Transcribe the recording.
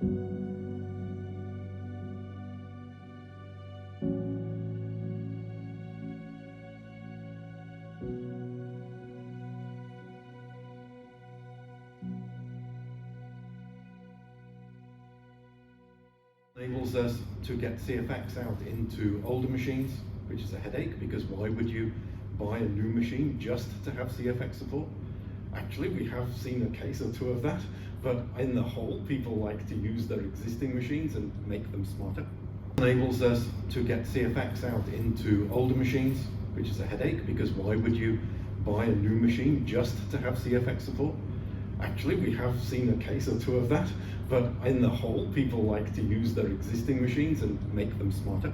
Enables us to get CFX out into older machines, which is a headache because why would you buy a new machine just to have CFX support? Actually, we have seen a case or two of that, but in the whole, people like to use their existing machines and make them smarter. Enables us to get CFX out into older machines, which is a headache because why would you buy a new machine just to have CFX support? Actually, we have seen a case or two of that, but in the whole, people like to use their existing machines and make them smarter.